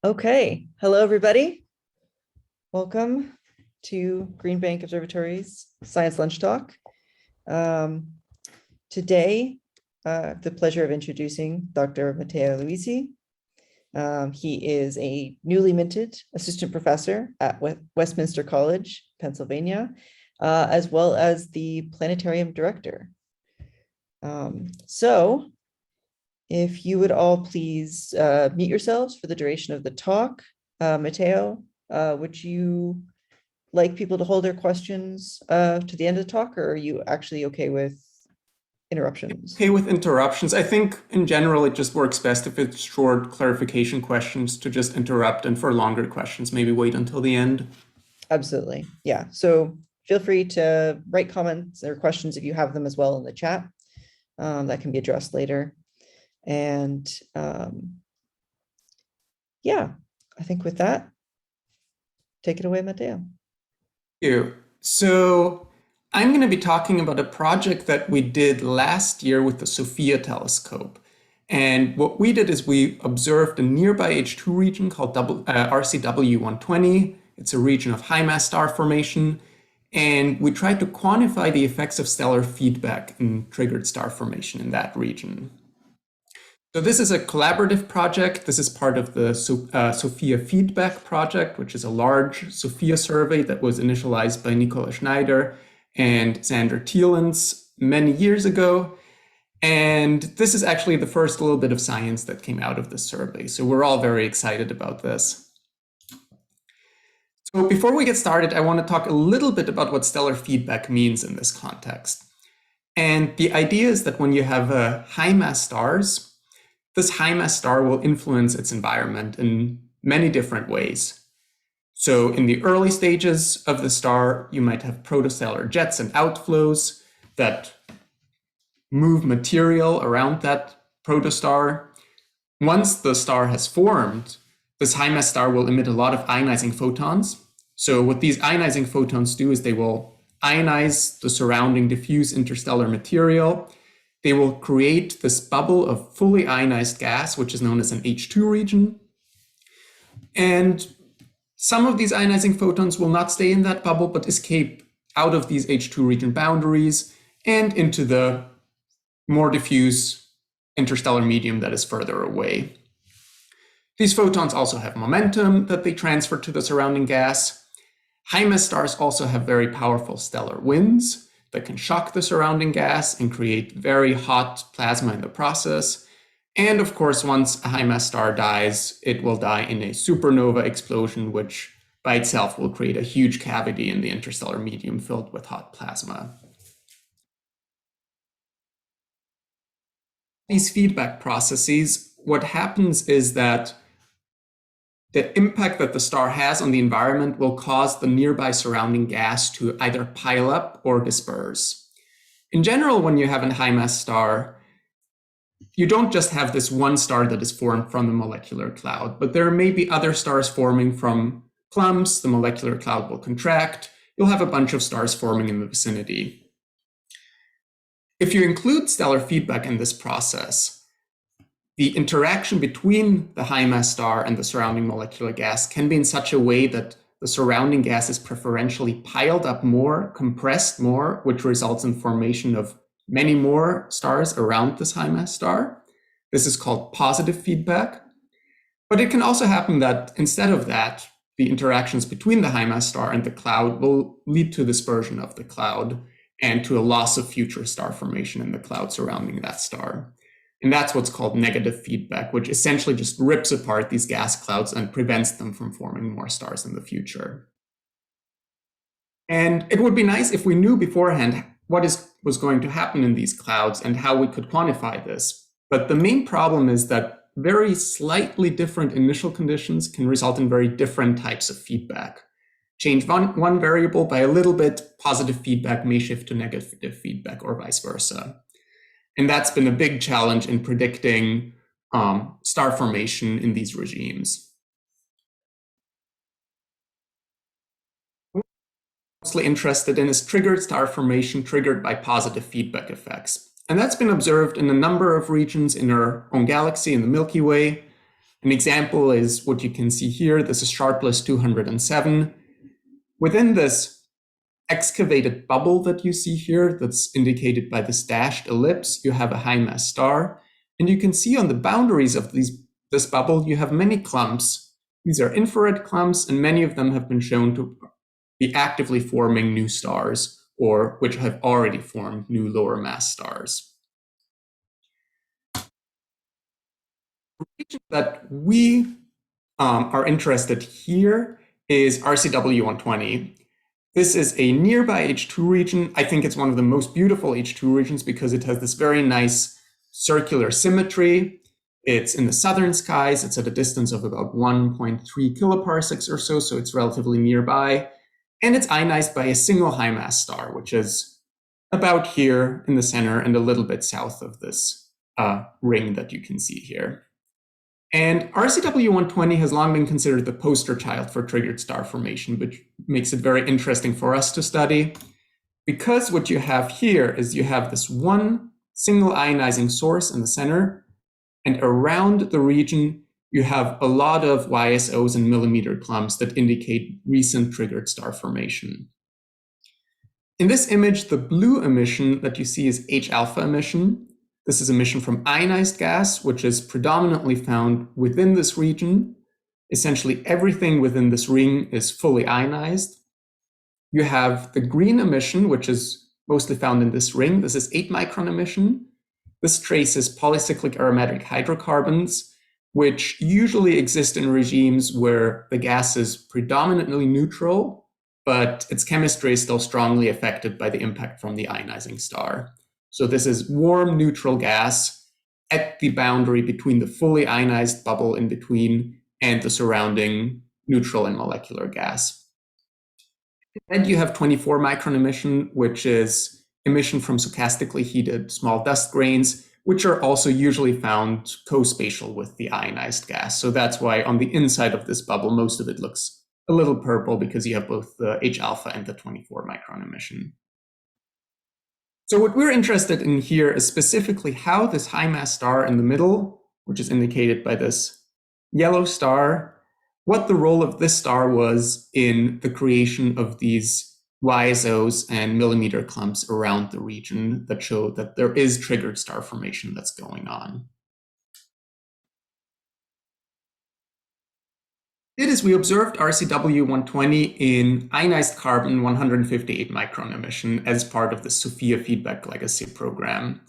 Okay, hello everybody. Welcome to Green Bank Observatory's Science Lunch Talk. Today, I have the pleasure of introducing Dr. Matteo Luisi. He is a newly minted assistant professor at Westminster College, Pennsylvania, as well as the planetarium director. So if you would all please mute yourselves for the duration of the talk. Matteo, would you like people to hold their questions to the end of the talk, or are you actually okay with interruptions? Okay with interruptions. I think in general it just works best if it's short clarification questions to just interrupt, and for longer questions maybe wait until the end. Absolutely, yeah. So feel free to write comments or questions if you have them as well in the chat. That can be addressed later. And yeah, I think with that, take it away, Matteo. Thank you. So I'm going to be talking about a project that we did last year with the Sophia telescope. And what we did is we observed a nearby H2 region called RCW 120. It's a region of high mass star formation. And we tried to quantify the effects of stellar feedback in triggered star formation in that region. So this is a collaborative project. This is part of the Sophia Feedback Project, which is a large Sophia survey that was initialized by Nicola Schneider and Xander Thielens many years ago. And this is actually the first little bit of science that came out of this survey. So we're all very excited about this. So before we get started, I want to talk a little bit about what stellar feedback means in this context. And the idea is that when you have high mass stars, this high mass star will influence its environment in many different ways. So in the early stages of the star, you might have protostellar jets and outflows that move material around that protostar. Once the star has formed, this high mass star will emit a lot of ionizing photons. So what these ionizing photons do is they will ionize the surrounding diffuse interstellar material. They will create this bubble of fully ionized gas, which is known as an H2 region. And some of these ionizing photons will not stay in that bubble, but escape out of these H2 region boundaries and into the more diffuse interstellar medium that is further away. These photons also have momentum that they transfer to the surrounding gas. High mass stars also have very powerful stellar winds that can shock the surrounding gas and create very hot plasma in the process. And of course, once a high mass star dies, it will die in a supernova explosion, which by itself will create a huge cavity in the interstellar medium filled with hot plasma. These feedback processes, what happens is that the impact that the star has on the environment will cause the nearby surrounding gas to either pile up or disperse. In general, when you have a high mass star, you don't just have this one star that is formed from the molecular cloud, but there may be other stars forming from clumps. The molecular cloud will contract. You'll have a bunch of stars forming in the vicinity. If you include stellar feedback in this process, the interaction between the high mass star and the surrounding molecular gas can be in such a way that the surrounding gas is preferentially piled up more, compressed more, which results in formation of many more stars around this high mass star. This is called positive feedback. But it can also happen that instead of that, the interactions between the high mass star and the cloud will lead to dispersion of the cloud and to a loss of future star formation in the cloud surrounding that star. And that's what's called negative feedback, which essentially just rips apart these gas clouds and prevents them from forming more stars in the future. And it would be nice if we knew beforehand what was going to happen in these clouds and how we could quantify this. But the main problem is that very slightly different initial conditions can result in very different types of feedback. Change one variable by a little bit, positive feedback may shift to negative feedback or vice versa. And that's been a big challenge in predicting star formation in these regimes. What I'm mostly interested in is triggered star formation triggered by positive feedback effects. And that's been observed in a number of regions in our own galaxy, in the Milky Way. An example is what you can see here. This is Sharpless 207. Within this excavated bubble that you see here, that's indicated by this dashed ellipse, you have a high mass star. And you can see on the boundaries of this bubble, you have many clumps. These are infrared clumps, and many of them have been shown to be actively forming new stars, or which have already formed new lower mass stars. The region that we are interested here is RCW 120. This is a nearby H2 region. I think it's one of the most beautiful H2 regions because it has this very nice circular symmetry. It's in the southern skies. It's at a distance of about 1.3 kiloparsecs or so, so it's relatively nearby. And it's ionized by a single high mass star, which is about here in the center and a little bit south of this ring that you can see here. And RCW 120 has long been considered the poster child for triggered star formation, which makes it very interesting for us to study. Because what you have here is you have this one single ionizing source in the center, and around the region, you have a lot of YSOs and millimeter clumps that indicate recent triggered star formation. In this image, the blue emission that you see is H-alpha emission. This is emission from ionized gas, which is predominantly found within this region. Essentially, everything within this ring is fully ionized. You have the green emission, which is mostly found in this ring. This is 8 micron emission. This traces polycyclic aromatic hydrocarbons, which usually exist in regimes where the gas is predominantly neutral, but its chemistry is still strongly affected by the impact from the ionizing star. So this is warm neutral gas at the boundary between the fully ionized bubble in between and the surrounding neutral and molecular gas. And you have 24 micron emission, which is emission from stochastically heated small dust grains, which are also usually found co-spatial with the ionized gas. So that's why on the inside of this bubble, most of it looks a little purple because you have both the H-alpha and the 24 micron emission. So what we're interested in here is specifically how this high mass star in the middle, which is indicated by this yellow star, what the role of this star was in the creation of these YSOs and millimeter clumps around the region that show that there is triggered star formation that's going on. We observed RCW 120 in ionized carbon 158 micron emission as part of the SOFIA feedback legacy program.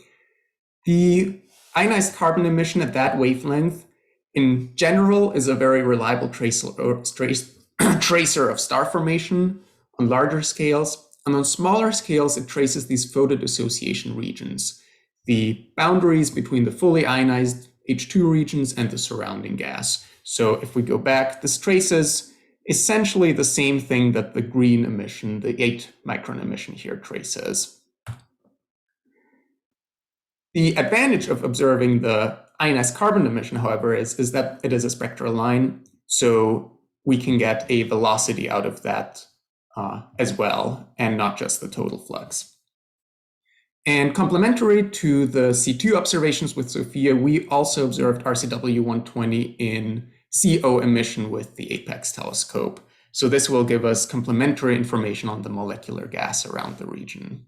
The ionized carbon emission at that wavelength in general is a very reliable tracer of star formation on larger scales, and on smaller scales it traces these photodissociation regions, the boundaries between the fully ionized H2 regions and the surrounding gas. So if we go back, this traces essentially the same thing that the green emission, the 8 micron emission here traces. The advantage of observing the ionized carbon emission, however, is that it is a spectral line, so we can get a velocity out of that as well, and not just the total flux. And complementary to the C2 observations with SOFIA, we also observed RCW 120 in CO emission with the APEX telescope. So this will give us complementary information on the molecular gas around the region.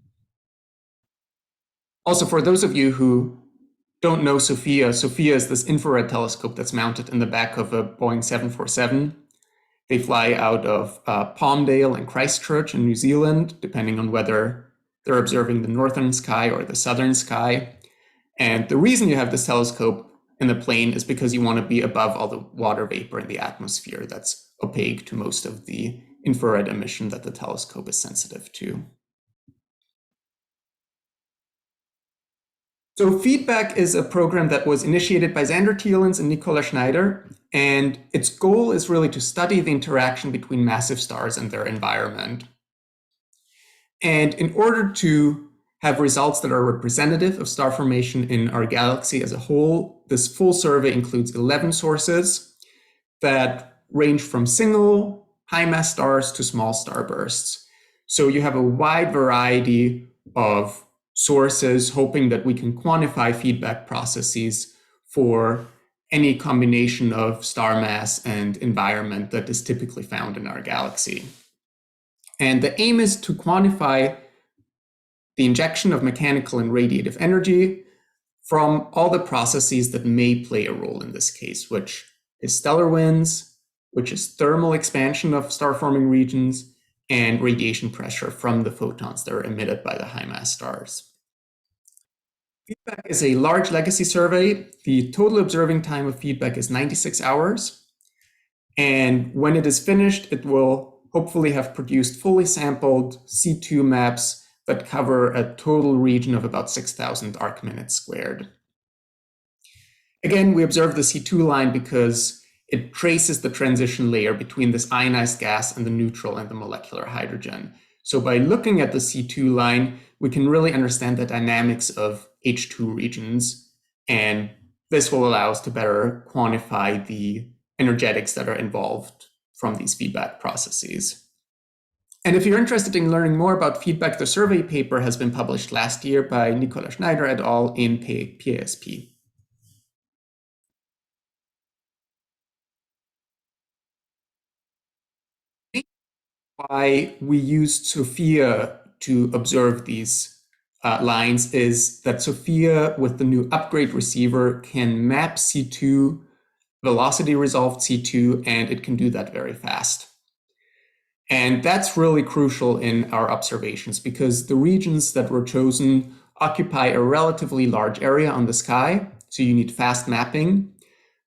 Also, for those of you who don't know SOFIA, SOFIA is this infrared telescope that's mounted in the back of a Boeing 747. They fly out of Palmdale and Christchurch in New Zealand, depending on whether they're observing the northern sky or the southern sky. And the reason you have this telescope in the plane is because you want to be above all the water vapor in the atmosphere that's opaque to most of the infrared emission that the telescope is sensitive to. So feedback is a program that was initiated by Xander Thielens and Nicola Schneider, and its goal is really to study the interaction between massive stars and their environment. And in order to have results that are representative of star formation in our galaxy as a whole, this full survey includes 11 sources that range from single high mass stars to small starbursts. So you have a wide variety of sources, hoping that we can quantify feedback processes for any combination of star mass and environment that is typically found in our galaxy. And the aim is to quantify the injection of mechanical and radiative energy from all the processes that may play a role in this case, which is stellar winds, which is thermal expansion of star-forming regions, and radiation pressure from the photons that are emitted by the high-mass stars. Feedback is a large legacy survey. The total observing time of feedback is 96 hours. And when it is finished, it will hopefully have produced fully sampled C2 maps that cover a total region of about 6,000 arc minutes squared. Again, we observe the C2 line because it traces the transition layer between this ionized gas and the neutral and the molecular hydrogen. So by looking at the C2 line, we can really understand the dynamics of H2 regions, and this will allow us to better quantify the energetics that are involved from these feedback processes. And if you're interested in learning more about feedback, the survey paper has been published last year by Nicola Schneider et al. In PASP. Why we used SOFIA to observe these lines is that SOFIA, with the new upgrade receiver, can map C2, velocity resolved C2, and it can do that very fast. And that's really crucial in our observations because the regions that were chosen occupy a relatively large area on the sky, so you need fast mapping,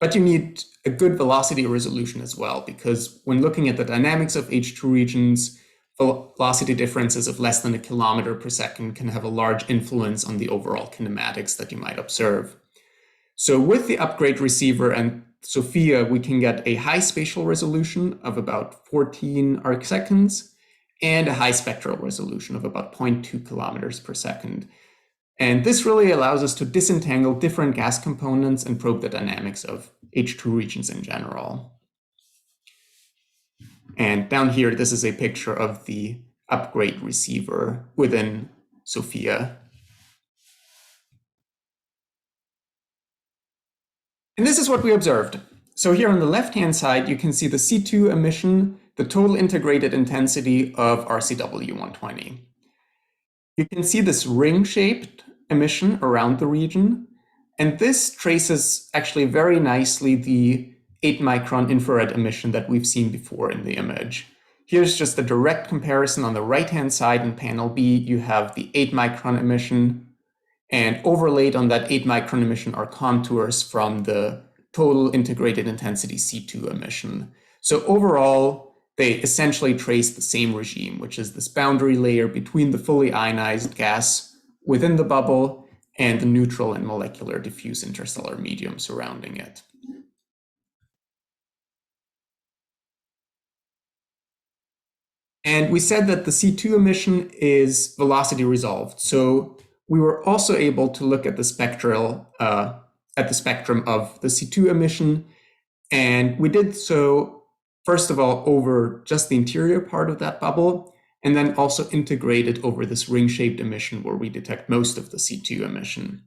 but you need a good velocity resolution as well, because when looking at the dynamics of H2 regions, velocity differences of less than 1 kilometer per second can have a large influence on the overall kinematics that you might observe. So with the upgrade receiver and SOFIA, we can get a high spatial resolution of about 14 arc seconds and a high spectral resolution of about 0.2 kilometers per second. And this really allows us to disentangle different gas components and probe the dynamics of H2 regions in general. And down here, this is a picture of the upgrade receiver within SOFIA. And this is what we observed. So here on the left-hand side, you can see the C2 emission, the total integrated intensity of RCW120. You can see this ring-shaped emission around the region, and this traces actually very nicely the 8-micron infrared emission that we've seen before in the image. Here's just a direct comparison. On the right-hand side in panel B, you have the 8-micron emission, and overlaid on that 8-micron emission are contours from the total integrated intensity C2 emission. So overall, they essentially trace the same regime, which is this boundary layer between the fully ionized gas within the bubble and the neutral and molecular diffuse interstellar medium surrounding it. And we said that the C2 emission is velocity resolved. So we were also able to look at the spectrum of the C2 emission. And we did so, first of all, over just the interior part of that bubble, and then also integrated over this ring-shaped emission where we detect most of the C2 emission.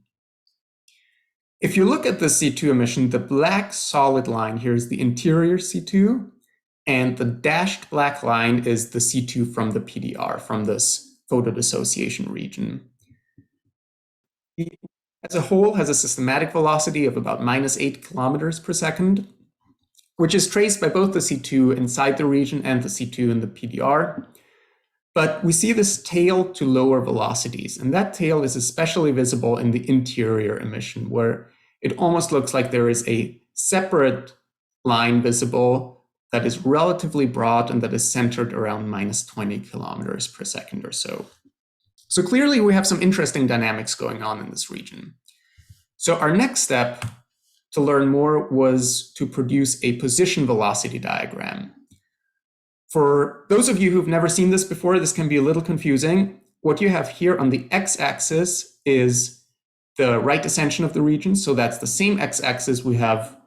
If you look at the C2 emission, the black solid line here is the interior C2, and the dashed black line is the C2 from the PDR, from this photodissociation region. It, as a whole, has a systematic velocity of about -8 kilometers per second, which is traced by both the C2 inside the region and the C2 in the PDR. But we see this tail to lower velocities, and that tail is especially visible in the interior emission, where it almost looks like there is a separate line visible that is relatively broad and that is centered around -20 kilometers per second or so. So clearly we have some interesting dynamics going on in this region. So our next step to learn more was to produce a position velocity diagram. For those of you who've never seen this before, this can be a little confusing. What you have here on the x-axis is the right ascension of the region. So that's the same x-axis we have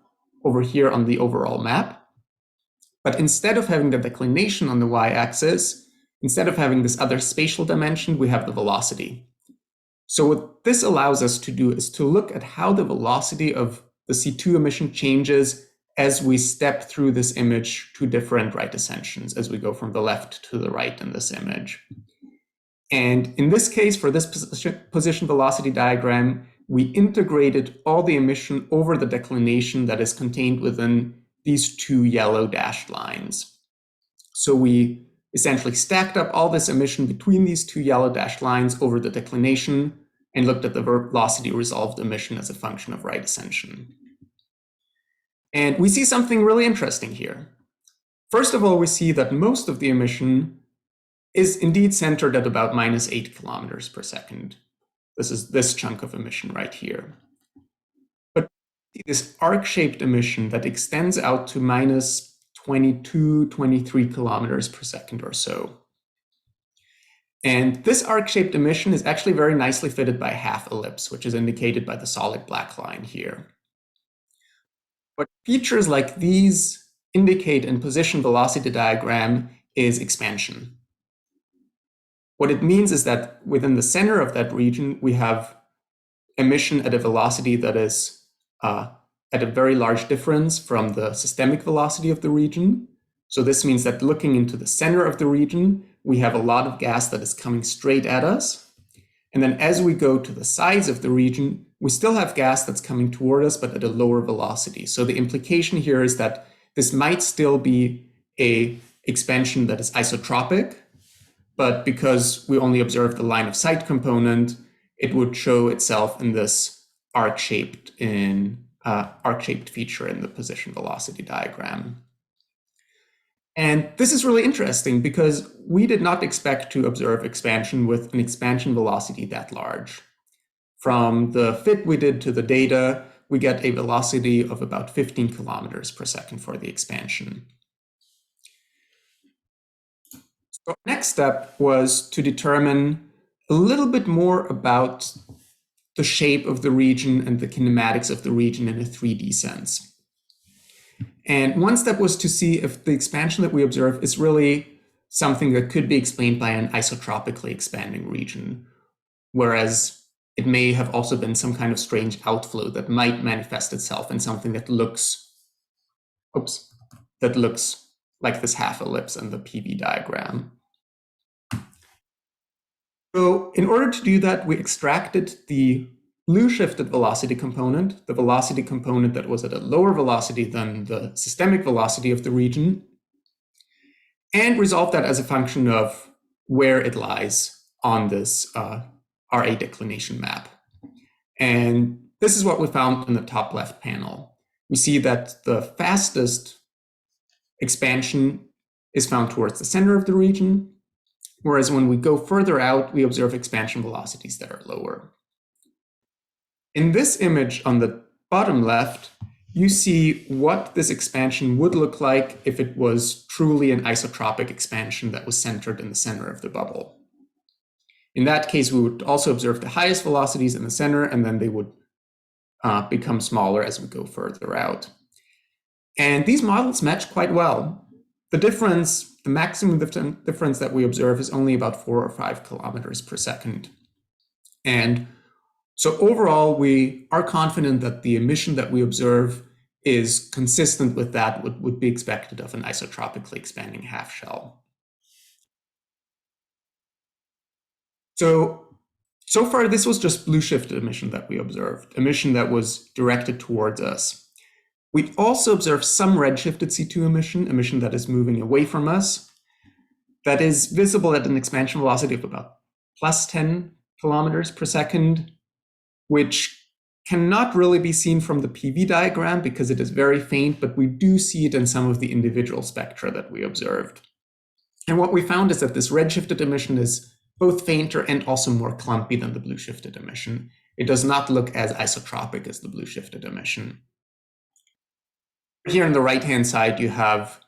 over here on the overall map. But instead of having the declination on the y-axis, instead of having this other spatial dimension, we have the velocity. So what this allows us to do is to look at how the velocity of the C2 emission changes as we step through this image to different right ascensions, as we go from the left to the right in this image. And in this case, for this position velocity diagram, we integrated all the emission over the declination that is contained within these two yellow dashed lines. So we essentially stacked up all this emission between these two yellow dashed lines over the declination and looked at the velocity resolved emission as a function of right ascension. And we see something really interesting here. First of all, we see that most of the emission is indeed centered at about -8 kilometers per second. This is this chunk of emission right here. But this arc-shaped emission that extends out to -22, 23 kilometers per second or so. And this arc-shaped emission is actually very nicely fitted by a half ellipse, which is indicated by the solid black line here. What features like these indicate in position velocity diagram is expansion. What it means is that within the center of that region, we have emission at a velocity that is at a very large difference from the systemic velocity of the region. So this means that looking into the center of the region, we have a lot of gas that is coming straight at us. And then as we go to the sides of the region, we still have gas that's coming toward us, but at a lower velocity. So the implication here is that this might still be an expansion that is isotropic, but because we only observe the line of sight component, it would show itself in this arc-shaped feature in the position velocity diagram. And this is really interesting because we did not expect to observe expansion with an expansion velocity that large. From the fit we did to the data, we get a velocity of about 15 kilometers per second for the expansion. So our next step was to determine a little bit more about the shape of the region and the kinematics of the region in a 3D sense. And one step was to see if the expansion that we observe is really something that could be explained by an isotropically expanding region, whereas it may have also been some kind of strange outflow that might manifest itself in something that looks like this half ellipse in the PV diagram. So in order to do that, we extracted the blue shifted velocity component, the velocity component that was at a lower velocity than the systemic velocity of the region, and resolved that as a function of where it lies on this RA declination map. And this is what we found in the top left panel. We see that the fastest expansion is found towards the center of the region, whereas when we go further out, we observe expansion velocities that are lower. In this image on the bottom left, you see what this expansion would look like if it was truly an isotropic expansion that was centered in the center of the bubble. In that case, we would also observe the highest velocities in the center, and then they would become smaller as we go further out. And these models match quite well. The maximum difference that we observe is only about 4 or 5 kilometers per second. And so overall, we are confident that the emission that we observe is consistent with that what would be expected of an isotropically expanding half shell. So far, this was just blue shifted emission that we observed, emission that was directed towards us. We also observed some red shifted C2 emission that is moving away from us, that is visible at an expansion velocity of about plus 10 kilometers per second, which cannot really be seen from the PV diagram because it is very faint, but we do see it in some of the individual spectra that we observed. And what we found is that this red shifted emission is both fainter and also more clumpy than the blue shifted emission. It does not look as isotropic as the blue shifted emission. Here on the right-hand side, you have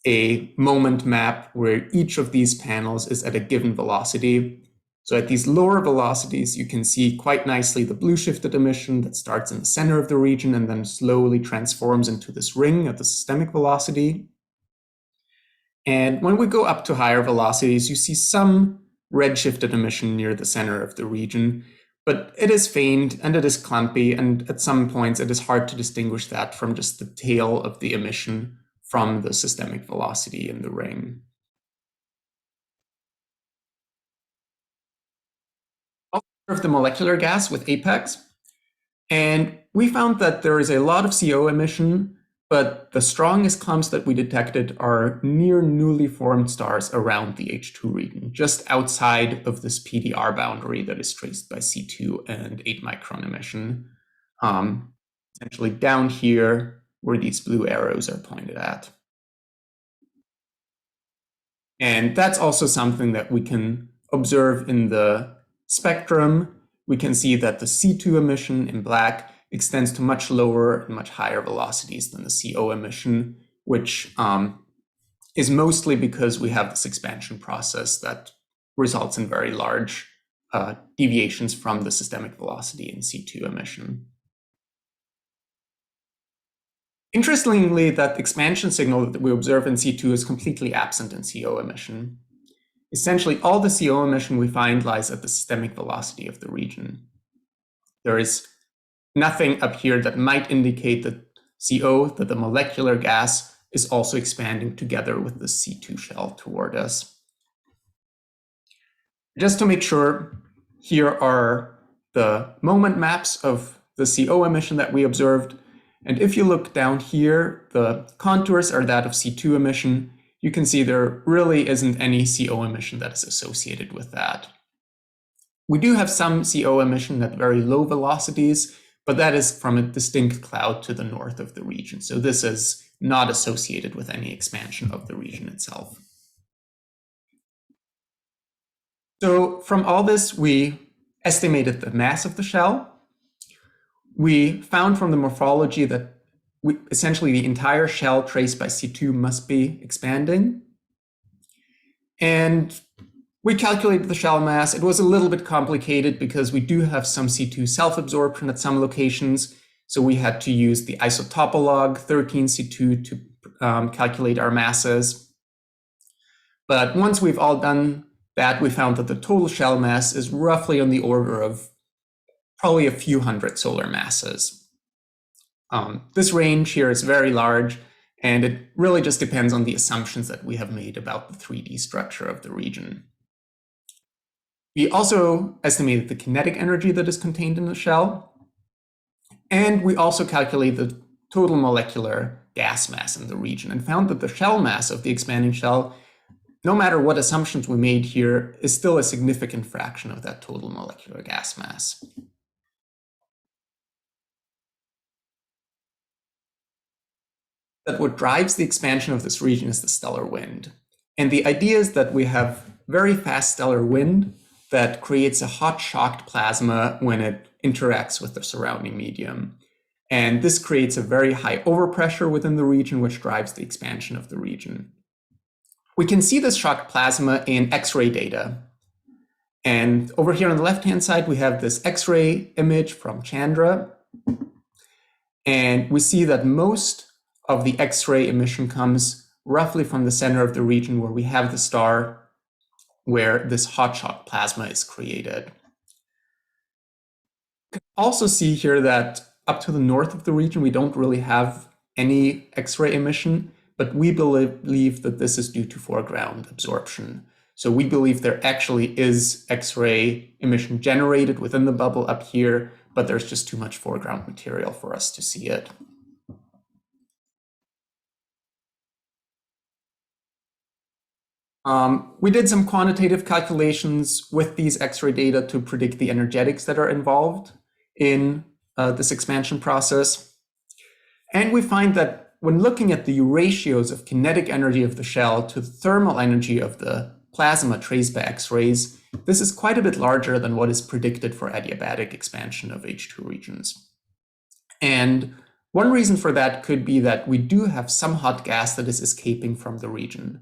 a moment map where each of these panels is at a given velocity. So at these lower velocities, you can see quite nicely the blue shifted emission that starts in the center of the region and then slowly transforms into this ring at the systemic velocity. And when we go up to higher velocities, you see some red shifted emission near the center of the region, But it is faint and it is clumpy, and at some points it is hard to distinguish that from just the tail of the emission from the systemic velocity in the ring. Of the molecular gas with apex, and we found that there is a lot of CO emission, but the strongest clumps that we detected are near newly formed stars around the H2 region, just outside of this PDR boundary that is traced by C2 and 8 micron emission, essentially down here where these blue arrows are pointed at. And that's also something that we can observe in the spectrum. We can see that the C2 emission in black extends to much lower and much higher velocities than the CO emission, which is mostly because we have this expansion process that results in very large deviations from the systemic velocity in C2 emission. Interestingly, that expansion signal that we observe in C2 is completely absent in CO emission. Essentially, all the CO emission we find lies at the systemic velocity of the region. There is nothing up here that might indicate that CO, that the molecular gas, is also expanding together with the C2 shell toward us. Just to make sure, here are the moment maps of the CO emission that we observed. And if you look down here, the contours are that of C2 emission. You can see there really isn't any CO emission that is associated with that. We do have some CO emission at very low velocities, but that is from a distinct cloud to the north of the region. So this is not associated with any expansion of the region itself. So from all this, we estimated the mass of the shell. We found from the morphology that essentially the entire shell traced by C2 must be expanding. And we calculated the shell mass. It was a little bit complicated because we do have some C2 self-absorption at some locations. So we had to use the isotopolog 13C2 to calculate our masses. But once we've all done that, we found that the total shell mass is roughly on the order of probably a few hundred solar masses. This range here is very large, and it really just depends on the assumptions that we have made about the 3D structure of the region. We also estimated the kinetic energy that is contained in the shell, and we also calculated the total molecular gas mass in the region and found that the shell mass of the expanding shell, no matter what assumptions we made here, is still a significant fraction of that total molecular gas mass. That what drives the expansion of this region is the stellar wind. And the idea is that we have very fast stellar wind that creates a hot shocked plasma when it interacts with the surrounding medium. And this creates a very high overpressure within the region, which drives the expansion of the region. We can see this shocked plasma in X-ray data. And over here on the left-hand side, we have this X-ray image from Chandra. And we see that most of the X-ray emission comes roughly from the center of the region where we have the star where this hot shock plasma is created. You can also see here that up to the north of the region, we don't really have any X-ray emission, but we believe that this is due to foreground absorption. So we believe there actually is X-ray emission generated within the bubble up here, but there's just too much foreground material for us to see it. We did some quantitative calculations with these X-ray data to predict the energetics that are involved in this expansion process. And we find that when looking at the ratios of kinetic energy of the shell to the thermal energy of the plasma traced by X-rays, this is quite a bit larger than what is predicted for adiabatic expansion of H2 regions. And one reason for that could be that we do have some hot gas that is escaping from the region.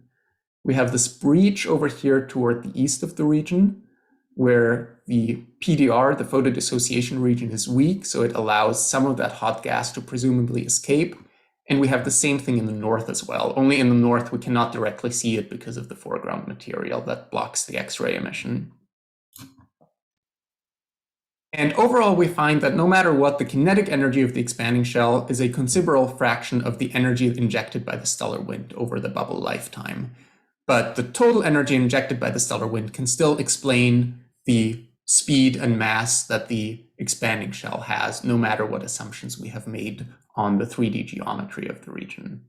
We have this breach over here toward the east of the region, where the PDR, the photodissociation region, is weak, so it allows some of that hot gas to presumably escape. And we have the same thing in the north as well. Only in the north we cannot directly see it because of the foreground material that blocks the X-ray emission. And overall, we find that no matter what, the kinetic energy of the expanding shell is a considerable fraction of the energy injected by the stellar wind over the bubble lifetime. But the total energy injected by the stellar wind can still explain the speed and mass that the expanding shell has, no matter what assumptions we have made on the 3D geometry of the region.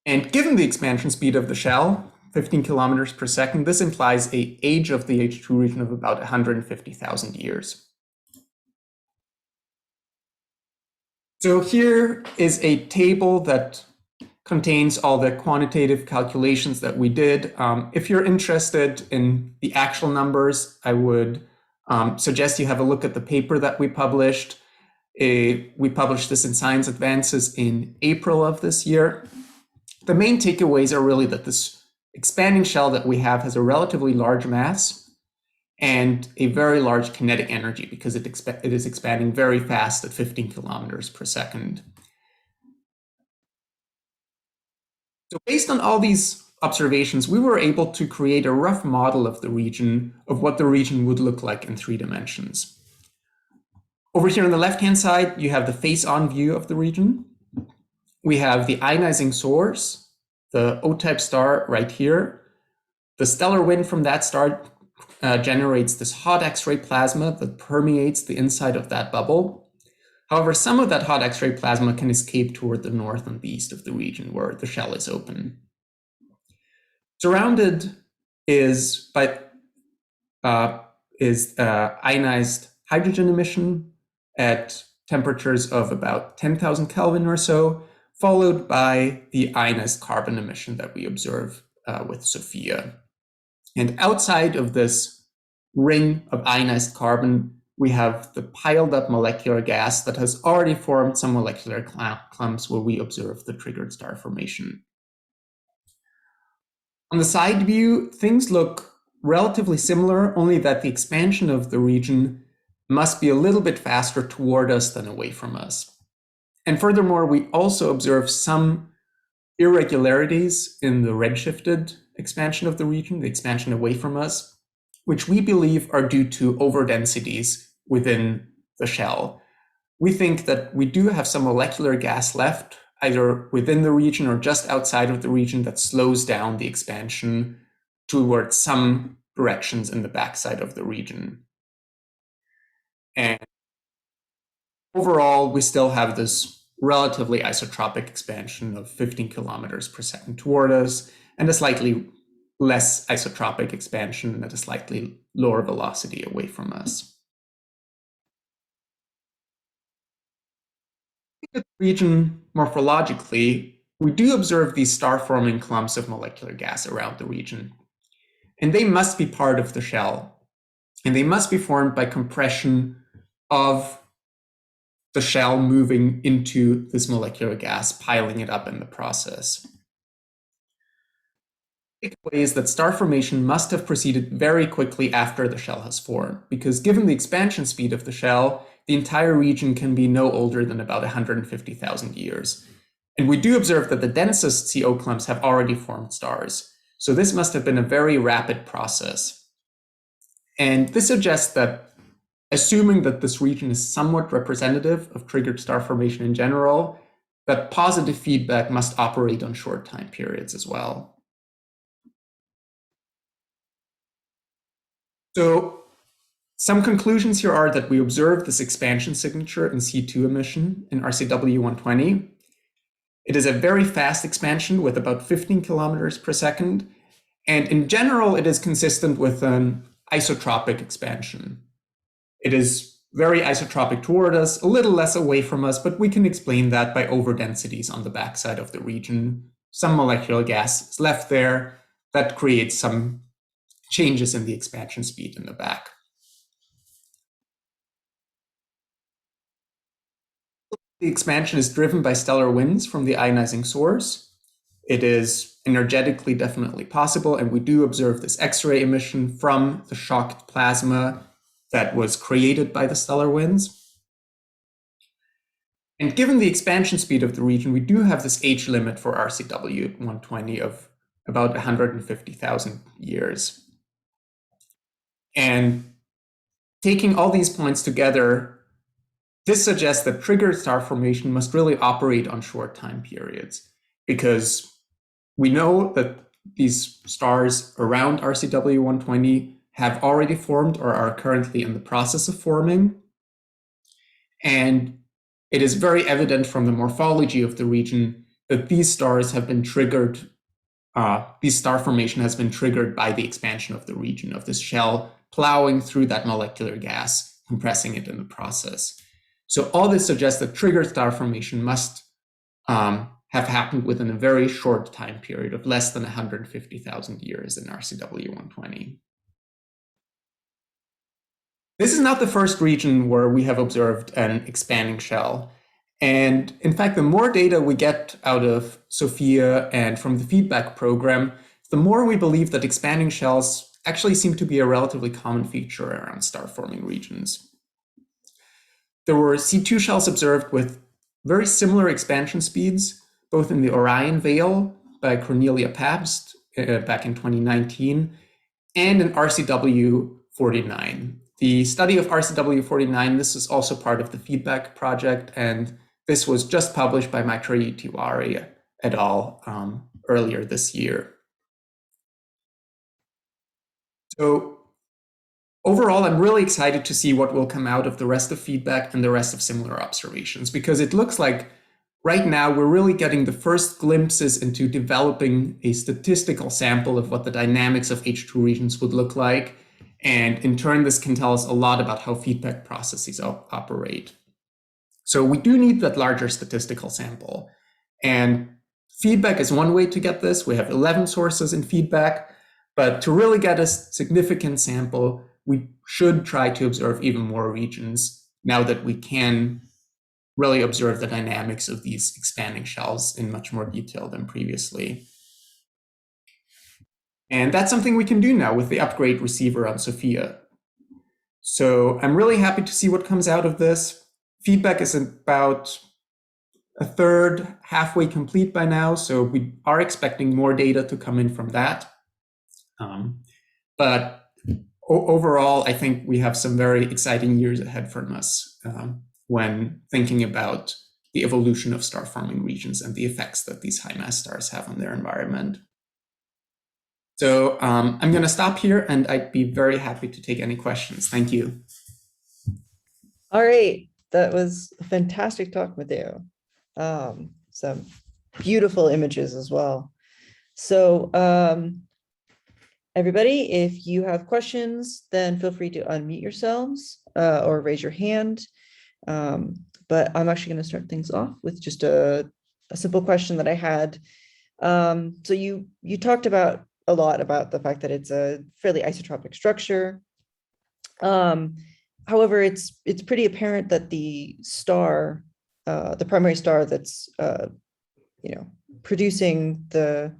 And given the expansion speed of the shell, 15 kilometers per second, this implies an age of the H2 region of about 150,000 years. So here is a table that contains all the quantitative calculations that we did. If you're interested in the actual numbers, I would suggest you have a look at the paper that we published. We published this in Science Advances in April of this year. The main takeaways are really that this expanding shell that we have has a relatively large mass and a very large kinetic energy because it is expanding very fast at 15 kilometers per second. So based on all these observations, we were able to create a rough model of the region, of what the region would look like in 3 dimensions. Over here on the left-hand side, you have the face-on view of the region. We have the ionizing source, the O-type star right here. The stellar wind from that star generates this hot X-ray plasma that permeates the inside of that bubble. However, some of that hot X-ray plasma can escape toward the north and the east of the region where the shell is open. Surrounded is ionized hydrogen emission at temperatures of about 10,000 Kelvin or so, followed by the ionized carbon emission that we observe with SOFIA. And outside of this ring of ionized carbon, we have the piled up molecular gas that has already formed some molecular clumps where we observe the triggered star formation. On the side view, things look relatively similar, only that the expansion of the region must be a little bit faster toward us than away from us. And furthermore, we also observe some irregularities in the redshifted expansion of the region, the expansion away from us, which we believe are due to overdensities within the shell. We think that we do have some molecular gas left, either within the region or just outside of the region, that slows down the expansion towards some directions in the backside of the region. And overall, we still have this relatively isotropic expansion of 15 kilometers per second toward us, and a slightly less isotropic expansion at a slightly lower velocity away from us. In the region morphologically, we do observe these star-forming clumps of molecular gas around the region, and they must be part of the shell, and they must be formed by compression of the shell moving into this molecular gas, piling it up in the process. The takeaway is that star formation must have proceeded very quickly after the shell has formed, because given the expansion speed of the shell, the entire region can be no older than about 150,000 years. And we do observe that the densest CO clumps have already formed stars. So this must have been a very rapid process. And this suggests that, assuming that this region is somewhat representative of triggered star formation in general, that positive feedback must operate on short time periods as well. So some conclusions here are that we observe this expansion signature in C2 emission in RCW 120. It is a very fast expansion with about 15 kilometers per second. And in general, it is consistent with an isotropic expansion. It is very isotropic toward us, a little less away from us, but we can explain that by overdensities on the backside of the region. Some molecular gas is left there that creates some changes in the expansion speed in the back. The expansion is driven by stellar winds from the ionizing source. It is energetically definitely possible, and we do observe this X-ray emission from the shocked plasma that was created by the stellar winds. And given the expansion speed of the region, we do have this age limit for RCW 120 of about 150,000 years. And taking all these points together, this suggests that triggered star formation must really operate on short time periods, because we know that these stars around RCW 120 have already formed or are currently in the process of forming. And it is very evident from the morphology of the region that these stars have been triggered, these star formation has been triggered by the expansion of the region, of this shell plowing through that molecular gas, compressing it in the process. So all this suggests that triggered star formation must have happened within a very short time period of less than 150,000 years in RCW 120. This is not the first region where we have observed an expanding shell. And in fact, the more data we get out of SOFIA and from the feedback program, the more we believe that expanding shells actually seem to be a relatively common feature around star-forming regions. There were C2 shells observed with very similar expansion speeds, both in the Orion Veil by Cornelia Pabst back in 2019, and in RCW 49. The study of RCW 49, this is also part of the feedback project, and this was just published by Maitreyi Tiwari et al. Earlier this year. So overall, I'm really excited to see what will come out of the rest of feedback and the rest of similar observations, because it looks like right now we're really getting the first glimpses into developing a statistical sample of what the dynamics of H2 regions would look like. And in turn, this can tell us a lot about how feedback processes operate. So we do need that larger statistical sample. And feedback is one way to get this. We have 11 sources in feedback. But to really get a significant sample, we should try to observe even more regions now that we can really observe the dynamics of these expanding shells in much more detail than previously. And that's something we can do now with the upgrade receiver on SOFIA. So I'm really happy to see what comes out of this. Feedback is about a third, halfway complete by now, so we are expecting more data to come in from that. But overall, I think we have some very exciting years ahead from us when thinking about the evolution of star-forming regions and the effects that these high-mass stars have on their environment. So I'm going to stop here, and I'd be very happy to take any questions. Thank you. All right, that was a fantastic talk, Matteo. Some beautiful images as well. So everybody, if you have questions, then feel free to unmute yourselves or raise your hand. But I'm actually going to start things off with just a simple question that I had. So you talked about a lot about the fact that it's a fairly isotropic structure. However, it's pretty apparent that the star, the primary star that's producing the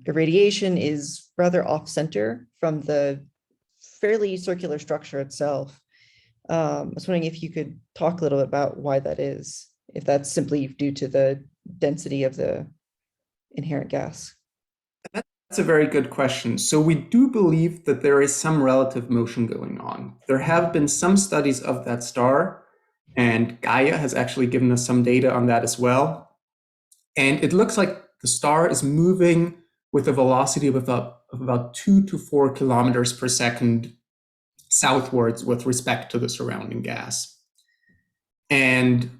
irradiation is rather off-center from the fairly circular structure itself. I was wondering if you could talk a little bit about why that is, if that's simply due to the density of the inherent gas. That's a very good question. So we do believe that there is some relative motion going on. There have been some studies of that star, and Gaia has actually given us some data on that as well. And it looks like the star is moving with a velocity of about 2 to 4 kilometers per second southwards with respect to the surrounding gas. And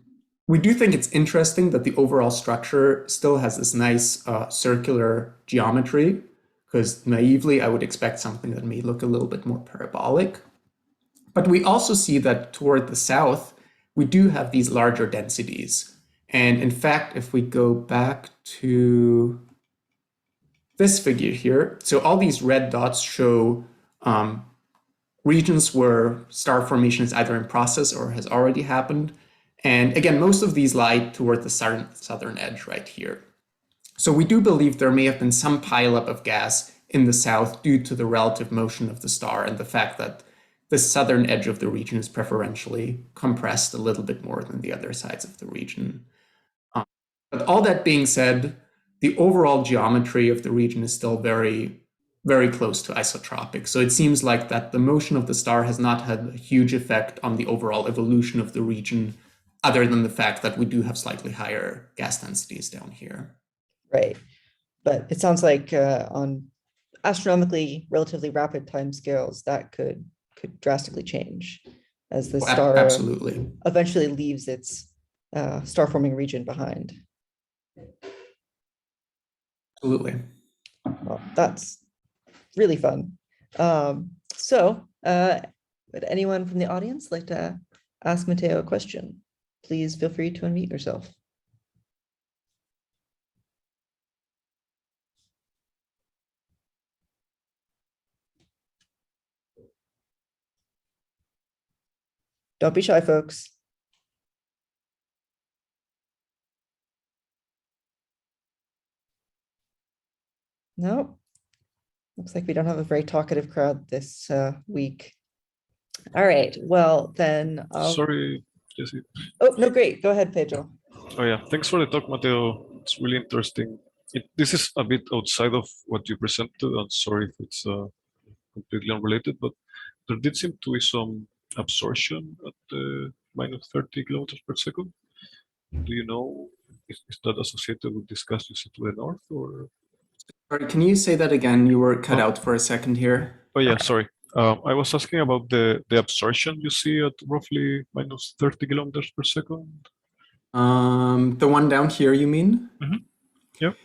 we do think it's interesting that the overall structure still has this nice circular geometry, because naively, I would expect something that may look a little bit more parabolic. But we also see that toward the south, we do have these larger densities. And in fact, if we go back to this figure here, so all these red dots show regions where star formation is either in process or has already happened. And again, most of these lie toward the southern edge right here. So we do believe there may have been some pileup of gas in the south due to the relative motion of the star and the fact that the southern edge of the region is preferentially compressed a little bit more than the other sides of the region. But all that being said, the overall geometry of the region is still very, very close to isotropic. So it seems like that the motion of the star has not had a huge effect on the overall evolution of the region, other than the fact that we do have slightly higher gas densities down here. Right. But it sounds like on astronomically relatively rapid timescales, that could drastically change as the star Absolutely. eventually leaves its star-forming region behind. Absolutely. Well, that's really fun. Would anyone from the audience like to ask Matteo a question? Please feel free to unmute yourself. Don't be shy, folks. No, looks like we don't have a very talkative crowd this week. All right, well then. Sorry, Jesse. Oh, no, great. Go ahead, Pedro. Oh yeah, thanks for the talk, Matteo. It's really interesting. This is a bit outside of what you presented. I'm sorry if it's completely unrelated, but there did seem to be some absorption at minus 30 kilometers per second. Do you know, is that associated with this gas you see to the north, or? Sorry, can you say that again? You were cut out for a second here. Oh yeah, sorry. I was asking about the absorption you see at roughly minus 30 kilometers per second. The one down here, you mean? Mm-hmm. Yep.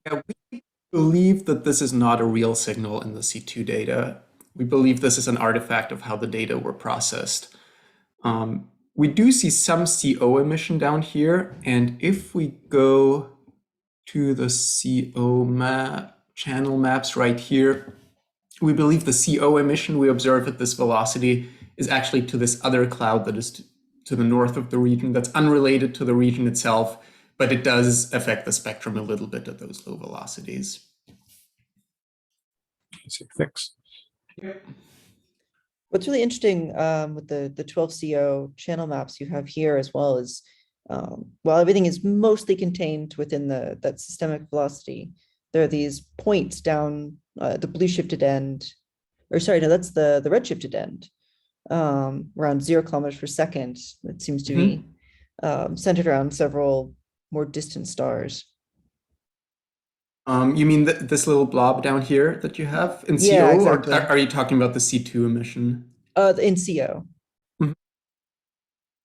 Yeah, we believe that this is not a real signal in the C2 data. We believe this is an artifact of how the data were processed. We do see some CO emission down here, and if we go to the CO channel maps right here, we believe the CO emission we observe at this velocity is actually to this other cloud that is to the north of the region, that's unrelated to the region itself, but it does affect the spectrum a little bit at those low velocities. I see. Thanks. What's really interesting with the 12 CO channel maps you have here, as well as while everything is mostly contained within that systemic velocity, there are these points down the blue shifted end, or sorry, no, that's the red shifted end, around 0 kilometers per second. It seems to be centered around several more distant stars. You mean this little blob down here that you have in CO, yeah, exactly. Or are you talking about the C2 emission? In CO.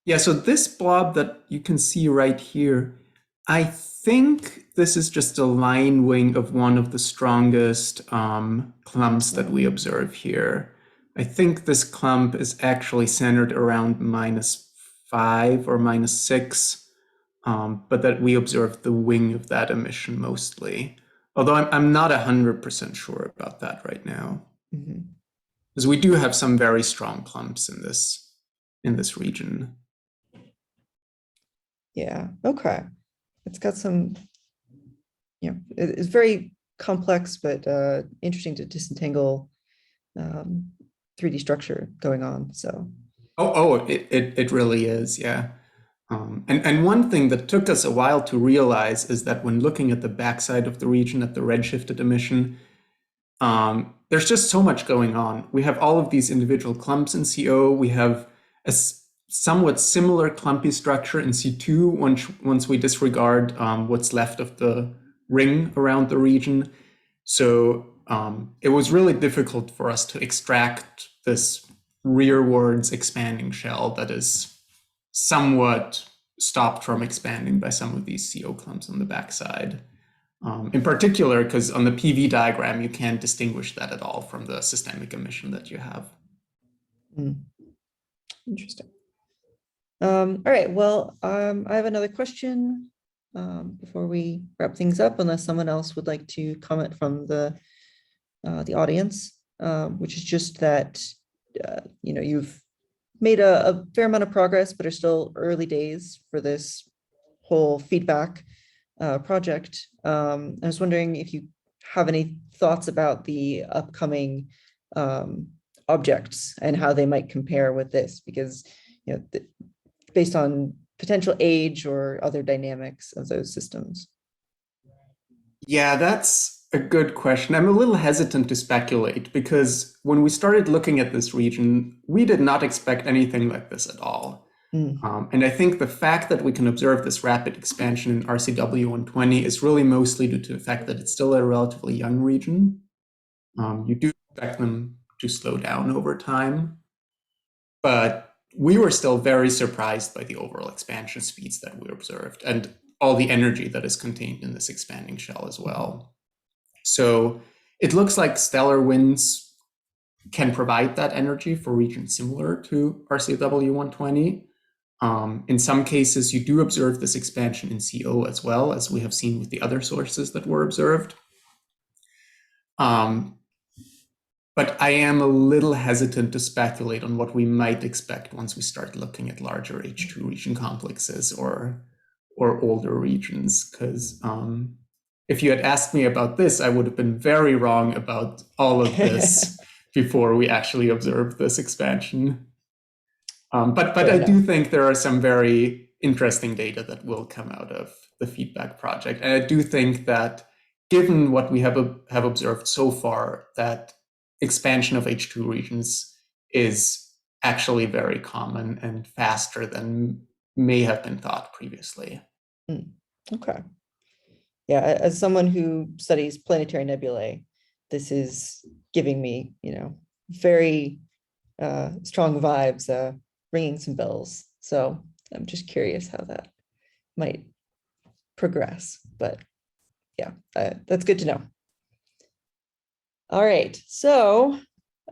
Yeah, so this blob that you can see right here, I think this is just a line wing of one of the strongest clumps that we observe here. I think this clump is actually centered around -5 or -6, but that we observe the wing of that emission mostly. Although I'm not 100% sure about that right now. Because we do have some very strong clumps in this region. Yeah, okay. It's got some, it's very complex, but interesting to disentangle 3D structure going on, so. It really is, yeah. And one thing that took us a while to realize is that when looking at the backside of the region at the redshifted emission, there's just so much going on. We have all of these individual clumps in CO. We have a somewhat similar clumpy structure in C2 once we disregard what's left of the ring around the region. So it was really difficult for us to extract this rearwards expanding shell that is somewhat stopped from expanding by some of these CO clumps on the backside. In particular, because on the PV diagram, you can't distinguish that at all from the systemic emission that you have. Interesting. All right, well, I have another question before we wrap things up, unless someone else would like to comment from the audience, which is just that, you've made a fair amount of progress, but are still early days for this whole feedback project. I was wondering if you have any thoughts about the upcoming objects and how they might compare with this, because based on potential age or other dynamics of those systems. Yeah, that's a good question. I'm a little hesitant to speculate because when we started looking at this region, we did not expect anything like this at all. And I think the fact that we can observe this rapid expansion in RCW 120 is really mostly due to the fact that it's still a relatively young region. You do expect them to slow down over time, but we were still very surprised by the overall expansion speeds that we observed and all the energy that is contained in this expanding shell as well. So it looks like stellar winds can provide that energy for regions similar to RCW 120. In some cases, you do observe this expansion in CO as well, as we have seen with the other sources that were observed. But I am a little hesitant to speculate on what we might expect once we start looking at larger H2 region complexes or older regions, because if you had asked me about this, I would have been very wrong about all of this before we actually observed this expansion. But I do think there are some very interesting data that will come out of the feedback project. And I do think that given what we have observed so far, that expansion of H2 regions is actually very common and faster than may have been thought previously. Okay. Yeah, as someone who studies planetary nebulae, this is giving me, very strong vibes, ringing some bells. So I'm just curious how that might progress. But yeah, that's good to know. All right, so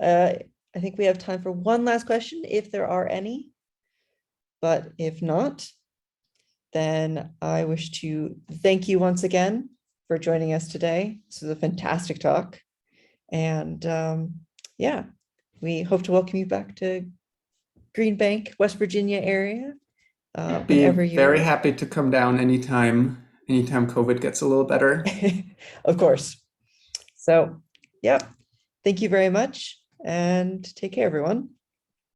I think we have time for one last question, if there are any. But if not, then I wish to thank you once again for joining us today. This was a fantastic talk. And yeah, we hope to welcome you back to Green Bank, West Virginia area. Whenever you're very happy to come down anytime COVID gets a little better. Of course. So, yeah, thank you very much and take care, everyone.